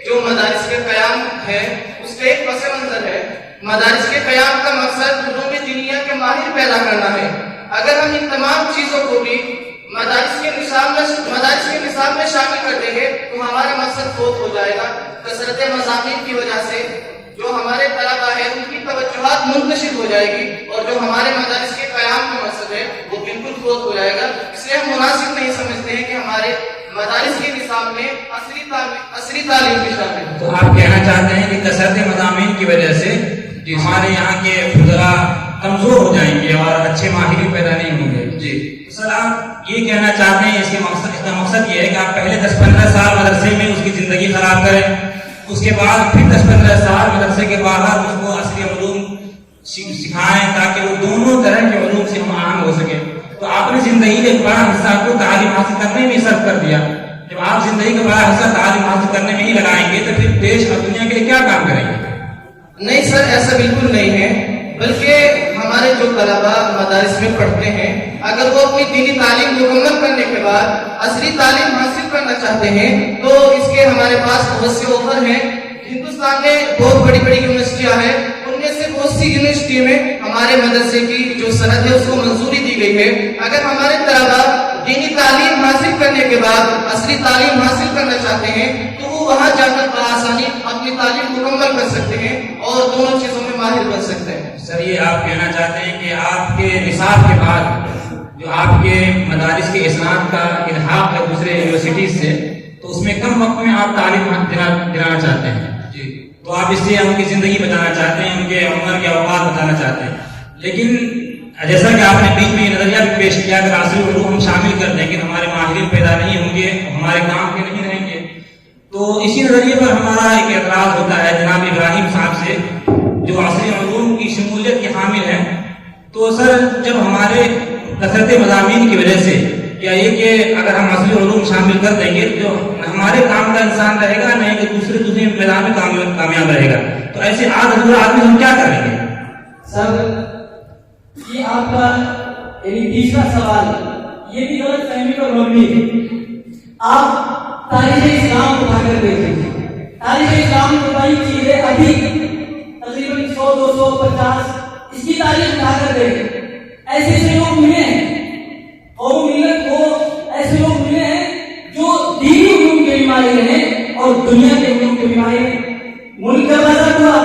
जो मदारिस के क़याम है उसका एक पस मंजर है। मदारिस के क़याम का मकसद उलूम दीनिया के माहिर पैदा करना है। अगर हम इन तमाम चीजों को भी मदारिस के निज़ाम में शामिल कर देंगे तो हमारा मकसद फोत हो जाएगा। कसरत मज़ामीन की वजह से جو ہمارے طلبہ ہیں ان کی توجہات منتشر ہو جائے گی اور جو ہمارے مدارس کے قیام کا مقصد ہے وہ بالکل فوت ہو جائے گا. اس لیے ہم مناسب نہیں سمجھتے ہیں کہ ہمارے مدارس کے نصاب میں عصری تعلیم بھی شامل ہے. تو آپ کہنا چاہتے ہیں کہ کثرت مضامین کی وجہ سے ہمارے یہاں کے فضلا کمزور ہو جائیں گے اور اچھے ماہرین پیدا نہیں ہوں گے. جی سر آپ یہ کہنا چاہتے ہیں اس کا مقصد یہ ہے کہ آپ پہلے 10-15 سال مدرسے میں اس کی زندگی خراب کریں, اس کے بعد پھر 10-15 سال مدرسے کے باہر اس کو عصری علوم سکھائیں تاکہ وہ دونوں طرح کے علوم سے ہم آہنگ ہو سکے. تو آپ نے زندگی کے بڑا حصہ کو تعلیم حاصل کرنے میں صرف کر دیا. جب آپ زندگی کا بڑا حصہ تعلیم حاصل کرنے میں ہی لگائیں گے تو پھر دیش اور دنیا کے لیے کیا کام کریں گے؟ نہیں سر, ایسا بالکل نہیں ہے, بلکہ ہمارے جو طلبہ مدارس میں پڑھتے ہیں اگر وہ اپنی دینی تعلیم مکمل کرنے کے بعد عصری تعلیم حاصل کرنا چاہتے ہیں تو اس کے ہمارے پاس بہت سے آفر ہیں. ہندوستان میں بہت بڑی بڑی یونیورسٹیاں ہیں, ان میں سے بہت سی یونیورسٹی میں ہمارے مدرسے کی جو سند ہے اس کو منظوری دی گئی ہے. اگر ہمارے طلبہ دینی تعلیم حاصل کرنے کے بعد عصری تعلیم حاصل کرنا چاہتے ہیں تو وہ وہاں جا کر بآسانی اپنی تعلیم مکمل کر سکتے ہیں اور دونوں چیزوں میں ماہر بن سکتے ہیں. سر یہ آپ کہنا چاہتے ہیں کہ آپ کے نصاب کے بعد جو آپ کے مدارس کے اسناد کا الحاق ہے دوسرے یونیورسٹیز سے, تو اس میں کم وقت میں آپ تعلیم دلانا چاہتے ہیں. جی تو آپ اس سے ان کی زندگی بتانا چاہتے ہیں, ان کے عمر کے اوقات بتانا چاہتے ہیں. لیکن جیسا کہ آپ نے بیچ میں یہ نظریہ بھی پیش کیا کہ عصری علوم ہم شامل کر دیں گے ہمارے ماہرین پیدا نہیں ہوں گے, ہمارے کام کے نہیں رہیں گے. تو اسی نظریے پر ہمارا ایک اعتراض ہوتا ہے جناب ابراہیم صاحب سے جو عصری علوم کی شمولیت کے حامل ہیں. تو سر جب ہمارے کثرت مضامین کی وجہ سے یا یہ کہ اگر ہم عصری علوم شامل کر دیں گے تو ہمارے کام کا انسان رہے گا نہیں کہ دوسرے میدان میں کامیاب رہے گا, تو ایسے آدمی ہم کیا کریں گے؟ سر یہ آپ کا یعنی تیسرا سوال یہ بھی غلط فہمی پر مبنی ہے. آپ تاریخ اسلام اٹھا کر دیکھیں, تاریخ اسلام کو بڑی چیزیں ابھی تقریباً 100-250 اس کی تاریخ اٹھا کر دیکھیں. ایسے ایسے لوگ ملے ہیں قوم ملت کو, ایسے لوگ ملے ہیں جو دینی علوم کے بھی ماہر ہیں اور دنیا کے علوم کے بھی ماہر ہیں. ملک کا آزاد ہوا,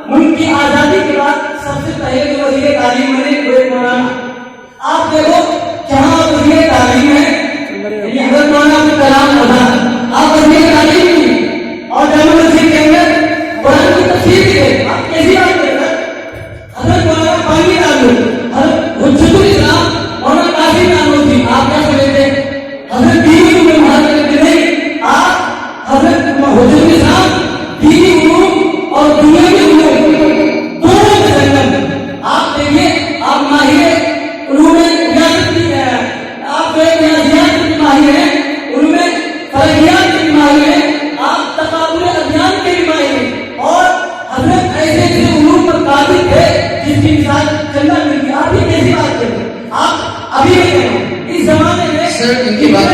ملک کی آزادی کے بعد سب سے پہلے جو وزیر تعلیم بنے وہ مولانا. آپ دیکھو جہاں وزیر تعلیم ہے یعنی حضرت مولانا عبد الکلام آزاد, آپ وزیر تعلیم ہوئی اور جامع مسجد کے اندر قرآن کی تفسیر کی گئی. آپ کیسی بات کریں گے؟ حضرت مولانا پانی تعلق, حضرت حجت الاسلام مولانا قاسم نانوتوی, آپ کیا سمجھتے ہیں حضرت دینی علوم حاصل کرتے نہیں؟ آپ حضرت حجت الاسلام دینی علوم اور دنیا کے علوم دونوں میں سنگم. آپ دیکھیے آپ ماہر علوم ریاضت کی ہے, آپ ریاضیات کی ماہر ہیں, علوم فلکیات کی ماہر ہیں, آپ تقابل ادیان کے بھی ماہر ہیں, اور حضرت ایسے ایسے علوم پر قابل تھے جس کی مثال چندہ ملتی. آپ ہی کیسی بات کرتے ہیں؟ آپ ابھی بھی کہیں اس زمانے میں سر ان کی بات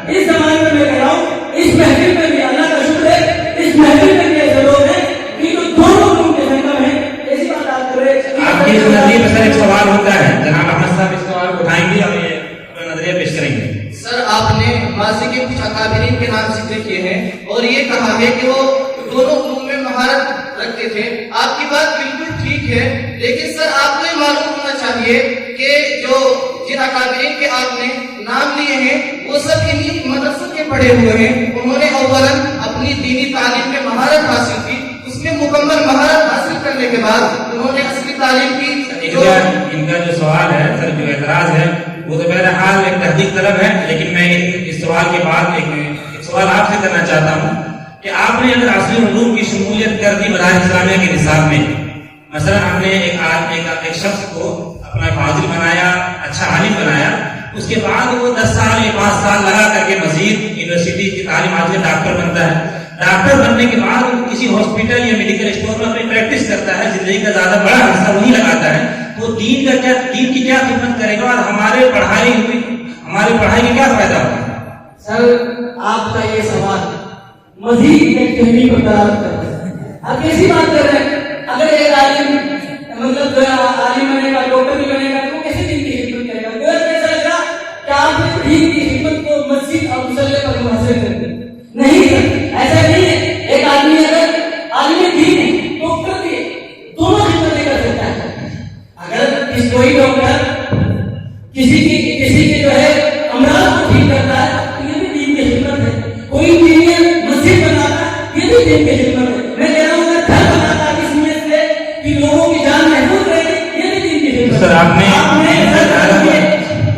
اس زمانے میں کہہ رہا ہوں اس محفل میں بھی اللہ کا شکر ہے اس محفل میں بھی ایسے لوگ ہیں کہ جو دونوں علوم کے سنگم ہیں. ایسی بات آپ کر رہے ہیں. آپ کی نظریے میں سر ایک سوال ہوتا ہے, جناب احمد صاحب اس سوال کو اٹھائیں گے اور یہ اپنا نظریہ پیش کریں گے. سر آپ نے ماضی کے کچھ اکابرین کے نام ذکر کیے ہیں اور یہ کہا ہے کہ وہ دونوں علوم میں مہارت رکھتے تھے. آپ کی بات بالکل ٹھیک ہے, لیکن سر آپ کو یہ معلوم ہونا چاہیے کہ جو جن اکابرین کے آپ نے نام لیے ہیں وہ سب انہی مدرسوں کے پڑھے ہوئے ہیں. انہوں نے اولاً اپنی دینی تعلیم میں مہارت حاصل کی, اس میں مکمل مہارت حاصل کرنے کے بعد انہوں نے عصری تعلیم کی. ان کا جو سوال ہے سر, جو اعتراض ہے وہ تو بہرحال ایک تحقیق طلب ہے, لیکن میں اس سوال کے بعد ایک سوال آپ سے کرنا چاہتا ہوں کہ آپ نے اگر عصری علوم کی شمولیت کر دی مدارس اسلامیہ کے نصاب میں, مثلا ہم نے ایک شخص کو اپنا فاضل بنایا, اچھا عالم بنایا, اس کے بعد وہ 10 سال یا 5 سال لگا کر کے مزید یونیورسٹی کی تعلیم حاصل ڈاکٹر بنتا ہے. ڈاکٹر بننے کے بعد وہ کسی ہاسپٹل یا میڈیکل اسٹور میں اپنی پریکٹس کرتا ہے, زندگی کا زیادہ بڑا حصہ وہی لگاتا ہے. تو دین کی کیا خدمت کرے گا اور ہمارے پڑھائی کا کیا فائدہ ہوگا؟ سر آپ کا یہ سوال مزید ایک فہمی کو دلالت کرتا ہے. آپ کیسی بات کر رہے ہیں؟ اگر ایک عالم مطلب عالم بنے گا, ڈاکٹر بھی بنے گا, تو وہ کیسے دین کی خدمت کرے گا؟ تو ایسا لگا کہ آپ نے دین کی خدمت کو مسجد اور مصلی پر منحصر کر دیا. نہیں سر, ایسا نہیں ہے. ایک آدمی اگر आपने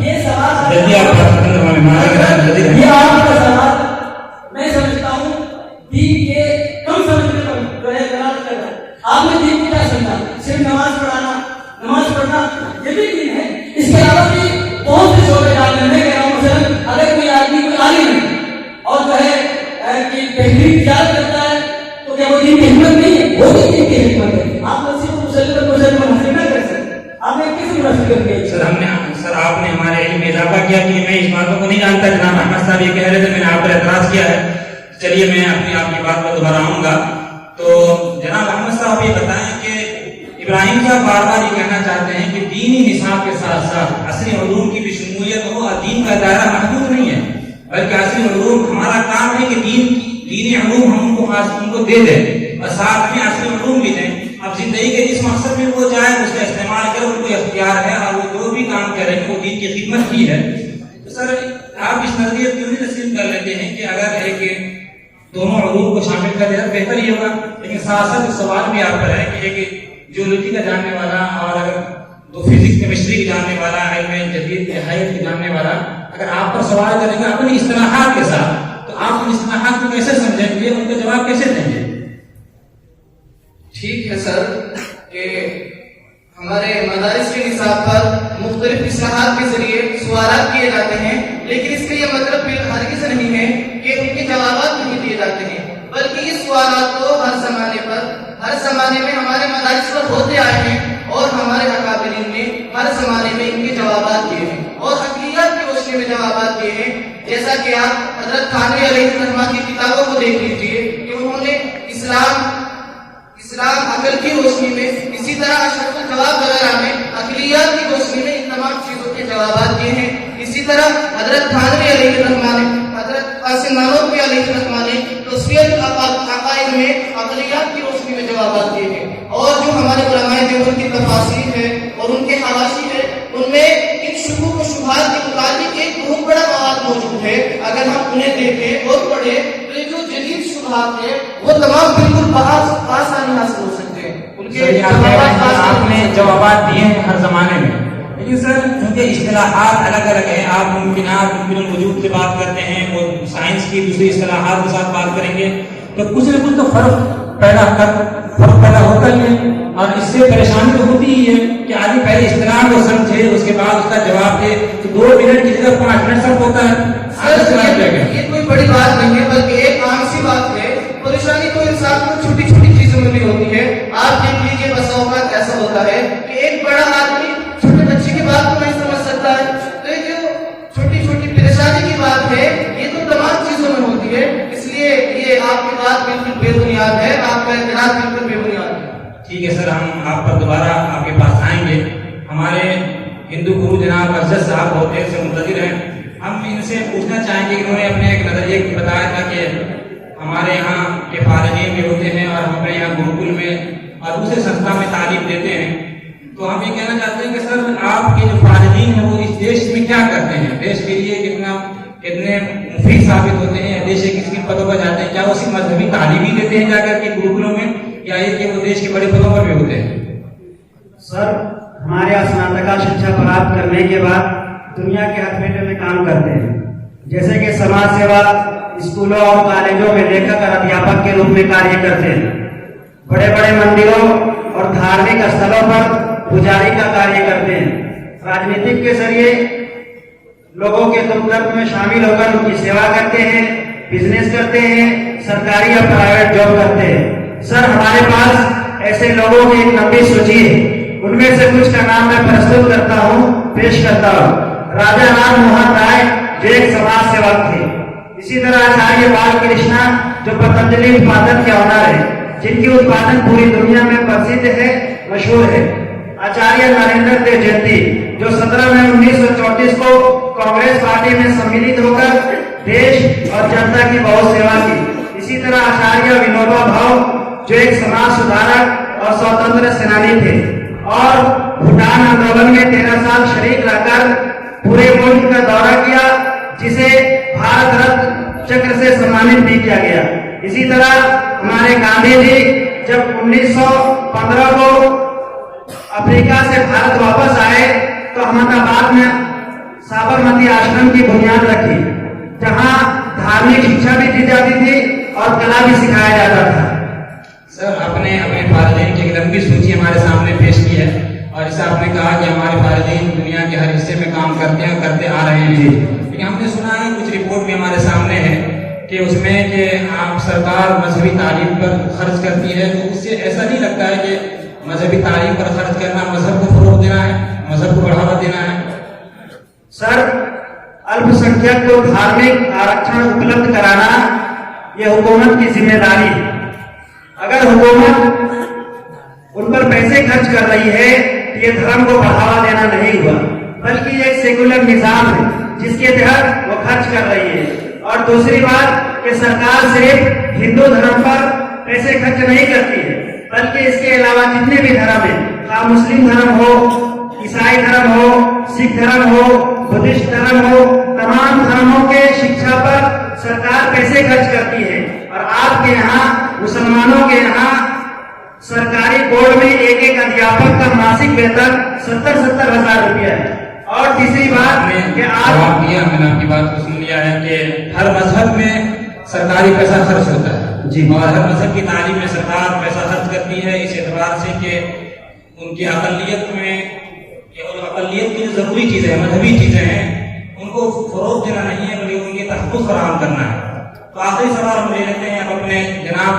ये सवाल जल्दी आप बात खत्म करवाने में जल्दी ये आपका सवाल मैं समझता हूँ दीन के कम समझने पर जो है गलत कर रहा है। आपने दीन को क्या समझा? सिर्फ नमाज पढ़ना ये भी दीन है। इसके अलावा भी बहुत से शोबे डालने में कह रहा हूँ। मसलन अगर कोई आदमी कोई आलिम है और जो है कि तहरीर याद करता है तो क्या वो दीन की हिम्मत नहीं है? वो भी दीन की हिम्मत है। आप मस्जिद को मुसलमान हासिल ना कर सकते। आपने किस मुनाफिकत की? सर आपने हमारे इल्म में इजाफा किया कि मैं इस बातों को नहीं जानता। जनाब अहमद साहब ये कह रहे थे, मैंने आप पर एतराज किया है। चलिए मैं आपकी बात पर दोबारा आऊंगा। तो जनाब अहमद साहब ये बताएं कि इब्राहिम साहब बार बार ये कहना चाहते हैं कि दीनी निसाब के साथ साथ असली उलूम की भी शमूलियत हो और दीन का दायरा महदूद नहीं है, बल्कि असली उलूम हमारा काम है कि दीनी उलूम हम उनको दे दें और साथ में असली उलूम भी दें। अब जिंदगी के जिस मकसद में वो जाए उसका इस्तेमाल करें, उनको इख्तियार है और वो जो भी काम करें वो दीन की खिदमत की है। तो सर आप इस नजरिए क्यों नहीं तस्लीम कर लेते हैं कि अगर एक दोनों उलूम को शामिल कर दिया बेहतर ही होगा? लेकिन साथ साथ सवाल भी आप पर है कि एक जियोलॉजी का जानने वाला और अगर दो फिजिक्स केमिस्ट्री की जानने वाला, इल्म जदीद हयात की जानने वाला अगर आप पर सवाल करेंगे अपनी इस्तिलाहात के साथ, तो आप उन इस्तिलाहात को कैसे समझेंगे, उनका जवाब कैसे देंगे? ठीक है सर कि हमारे मदारिस के निसाब पर मुख्तलिफ इस्लाहात के जरिए सवालात किए जाते हैं, लेकिन इसका यह मतलब हरगिज़ नहीं है कि उनके जवाबात नहीं दिए जाते हैं, बल्कि इस सवालात को हर जमाने में हमारे मदारिस पर होते आए हैं और हमारे अकाबिरीन ने हर जमाने में इनके जवाबात दिए हैं और अक़लियत की रोशनी में जवाबात दिए हैं। जैसा कि आप हज़रत थानवी अलैहिस्सलाम की किताबों को देख लीजिए कि उन्होंने इस्लाम अकल की रोशनी में, इसी तरह अशरफुल जवाब वगैरह में अक़लियत की रोशनी में इन तमाम चीजों के जवाबात दिए हैं। इसी तरह हज़रत थानवी अलैहिस्सलाम ने, हज़रत क़ासिम नानवी अलैहिस्सलाम ने तस्वीर अक़ाइद में अक़लियत की रोशनी में जवाबात दिए हैं। और जो हमारे उलमाए देवबंद की तफासीर है और उनके हवाशी है, उनमें इन शुबूह व शुबहात के मुताबिक एक बहुत बड़ा मवाद मौजूद है। अगर हम उन्हें देखें और पढ़ें तो ये जो जदीद शुबहात है वो तमाम बिल्कुल आसानी हासिल हो सकते हैं। उनके आपने जवाबात दिए हैं हर जमाने में, लेकिन सर उनके इस्तिलाहात अलग अलग हैं। आप मुमकिन वजूद से बात करते हैं, वो साइंस की दूसरी इस्तिलाहात के साथ बात करेंगे तो कुछ न कुछ तो फर्क पैदा होता ही है। और इससे परेशानी तो होती ही है कि आदमी पहले इस्तिलाह को समझे उसके बाद उसका जवाब दे, तो 2 मिनट की जगह 5 मिनट सब होता है। ये कोई बड़ी बात नहीं है, बल्कि एक आम सी बात है। परेशानी तो इंसान को छोटी छोटी चीजों में भी होती है। आप देख लीजिए बस औकात ऐसा होता है कि एक बड़ा आदमी छोटे बच्चे की बात को नहीं समझ सकता है। तो ये जो छोटी छोटी परेशानी की बात है ये तो तमाम चीजों में होती है। इसलिए ये आपकी बात बिल्कुल बेबुनियाद है, आपका इतराज बिल्कुल बेबुनियाद है। ठीक है सर, हम आप पर दोबारा आपके पास आएंगे। हमारे हिंदू गुरु जनाब अरशद साहब बहुत देर से मुंतजिर हैं। हम इनसे पूछना चाहेंगे, इन्होंने अपने एक नजरिए बताया था कि हमारे यहाँ के फारिगीन भी होते हैं और हम अपने यहाँ गुरुकुल में और दूसरे संस्था में तालीम देते हैं। तो हम ये कहना चाहते हैं कि सर आपके जो फारिगीन हैं वो इस देश में क्या करते हैं, देश के लिए कितने मुफीद साबित होते हैं, देश के किस पदों पर जाते हैं, क्या वो सिर्फ मजहबी तालीम ही देते हैं जाकर के गुरुकुलों में, या ये कि वो देश के बड़े पदों पर भी होते हैं? सर हमारे यहाँ स्नातका शिक्षा प्राप्त करने के बाद दुनिया के हर क्षेत्र में काम करते हैं, जैसे कि समाज सेवा, स्कूलों और कॉलेजों में लेखक और अध्यापक के रूप में कार्य करते हैं, बड़े बड़े मंदिरों और धार्मिक स्थलों पर पुजारी का कार्य करते हैं, राजनीतिक के जरिए लोगों के दुख दर्द में शामिल होकर उनकी सेवा करते हैं, बिजनेस करते हैं, सरकारी या प्राइवेट जॉब करते हैं। सर हमारे पास ऐसे लोगों की एक लंबी सूची है, उनमें से कुछ का नाम मैं प्रस्तुत करता हूँ, पेश करता हूँ। राजा राम मोहन राय जो एक समाज सेवक थे। इसी तरह आचार्य बालकृष्ण जो पतंजलि उत्पादन के ऑनर है, जिनकी उत्पादन पूरी दुनिया में प्रसिद्ध है, मशहूर है। आचार्य नरेंद्र देव जयंती जो 17 मई 1934 को कांग्रेस पार्टी में सम्मिलित होकर देश और जनता की बहुत सेवा की। इसी तरह आचार्य विनोबा भावे जो एक समाज सुधारक और स्वतंत्र सेनानी थे और भूटान आंदोलन में 13 साल शरीक रहकर पूरे मुल्क का दौरा किया, जिसे भारत रत्न चक्र से सम्मानित भी किया गया। इसी तरह हमारे गांधी जी जब 1915 को अफ्रीका से भारत वापस आए तो अहमदाबाद में साबरमती आश्रम की बुनियाद रखी, जहां धार्मिक शिक्षा भी दी जाती थी और कला भी सिखाया जाता था। सर, आपने अपने फारदीन की एक लंबी सूची हमारे सामने पेश की है और जैसा आपने कहा कि हमारे फारदीन दुनिया के हर हिस्से में काम करते हैं और करते आ रहे हैं, लेकिन हमने सुना है कुछ रिपोर्ट भी हमारे सामने है कि उसमें कि आप सरकार मजहबी तालीम पर खर्च करती है, तो उससे ऐसा नहीं लगता है कि मजहबी तालीम पर खर्च करना मजहब को फरोग देना है, मजहब को बढ़ावा देना है? सर, अल्पसंख्यक को धार्मिक आरक्षण उपलब्ध कराना यह हुकूमत की जिम्मेदारी है। अगर हुकूमत उन पर पैसे खर्च कर रही है तो ये धर्म को बढ़ावा देना नहीं हुआ, बल्कि ये एक सेकुलर निजाम है जिसके तहत वो खर्च कर रही है। और दूसरी बात कि सरकार सिर्फ हिंदू धर्म पर पैसे खर्च नहीं करती है, बल्कि इसके अलावा जितने भी धर्म है, चाहे मुस्लिम धर्म हो, ईसाई धर्म हो, सिख धर्म हो, बुद्धिस्ट धर्म हो, तमाम धर्मों के शिक्षा पर सरकार पैसे खर्च करती है। और आपके यहाँ मुसलमानों के यहाँ सरकारी बोर्ड में एक अध्यापक का मासिक वेतन 70-70 हजार रुपया है। और तीसरी बात कि जवाब दिया, मैंने आपकी बात को सुन लिया है कि हर मजहब में सरकारी पैसा खर्च होता है जी, और हर मजहब की तालीम में सरकार पैसा खर्च करती है, इस एतबार से कि उनकी अकलियत में अकलियत की जो जरूरी चीजें हैं, मजहबी चीजें हैं, उनको फरोग देना नहीं है, बल्कि उनकी तहफ़्फ़ुज़ फराहम करना है। तो आखिरी सवाल हम ले लेते हैं अब अपने जनाब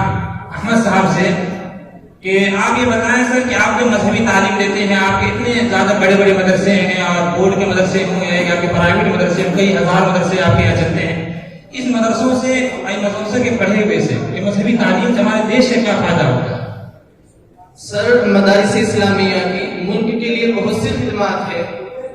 अहमद साहब से कि आप ये बताएं सर कि आप जो मजहबी तालीम देते हैं, आपके इतने ज्यादा बड़े बड़े मदरसे हैं और बोर्ड के मदरसे हों या आपके प्राइवेट मदरसे, कई हजार मदरसे आपके यहाँ चलते हैं, इस मदरसों से मदरसों के पढ़े हुए से ये मजहबी तालीम से हमारे देश से क्या फायदा होगा? सर, मदारिस इस्लामिया की मुल्क के लिए बहुत सी खिदमत है।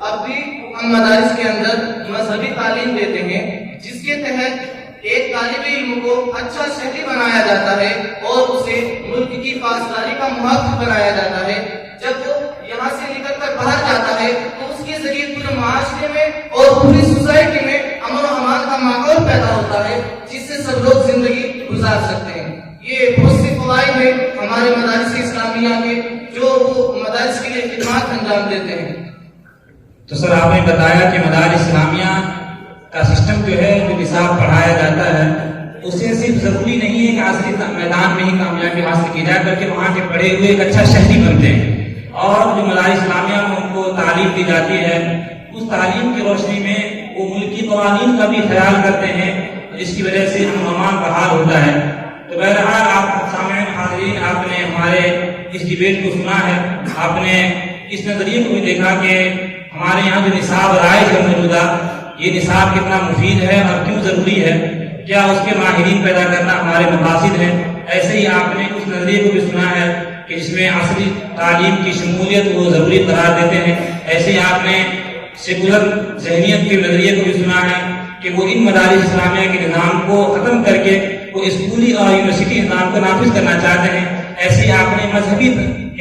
अब भी हम मदारिस के अंदर मजहबी तालीम देते हैं, जिसके तहत एक तालिब इल्म को अच्छा शहरी बनाया जाता है और उसे मुल्क की पासदारी का मुहक्किक बनाया जाता है। जब वो यहाँ से निकल कर बाहर जाता है तो उसके जरिए पूरे माशरे में और पूरी सोसाइटी में अमन और अमान का माहौल पैदा होता है, जिससे सब लोग जिंदगी गुजार सकते हैं। ये बहुत सी फवाइद है हमारे मदारिस इस्लामिया के, जो वो मदारिस के लिए खिदमत अंजाम देते हैं। तो सर, आपने बताया कि मदारिस इस्लामिया का सिस्टम जो है, जो निसाब पढ़ाया जाता है, उससे सिर्फ जरूरी नहीं है कि असली मैदान में ही कामयाबी हासिल की जाए, बल्कि वहाँ के पढ़े हुए एक अच्छा शहरी बनते हैं। और जो मदारिस इस्लामिया में उनको तालीम दी जाती है, उस तालीम की रोशनी में वो मुल्की कवानीन का भी ख्याल करते हैं, जिसकी वजह से अमन बहाल होता है। तो बहरहाल आप सामईन हाज़रीन, आपने हमारे इस डिबेट को सुना है, आपने इस नजरिए को भी देखा कि हमारे यहाँ जो निसाब राइज है मौजूदा, ये निसाब कितना मुफीद है और क्यों जरूरी है, क्या उसके माहिरीन पैदा करना हमारे मकासिद हैं। ऐसे ही आपने उस नजरिए को भी सुना है कि जिसमें असली तालीम की शमूलियत वो जरूरी करार देते हैं। ऐसे ही आपने सेकुलर जहनियत के नजरिए को भी सुना है कि वो इन मदारिस इस्लामिया के निज़ाम को खत्म करके वो स्कूली और यूनिवर्सिटी निज़ाम को नाफिज करना चाहते हैं। ऐसे ही आपने मजहबी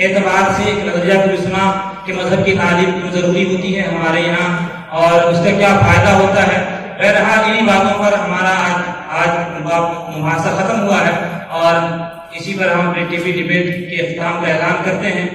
एतबार से एक नजरिया को भी सुना कि मजहब की तालीम क्यों जरूरी होती है हमारे यहाँ और उसका क्या फायदा होता है। बहरहाल इन्हीं बातों पर हमारा आज मुहासा खत्म हुआ है और इसी पर हम अपने टीवी डिबेट के इख्तिताम का ऐलान करते हैं।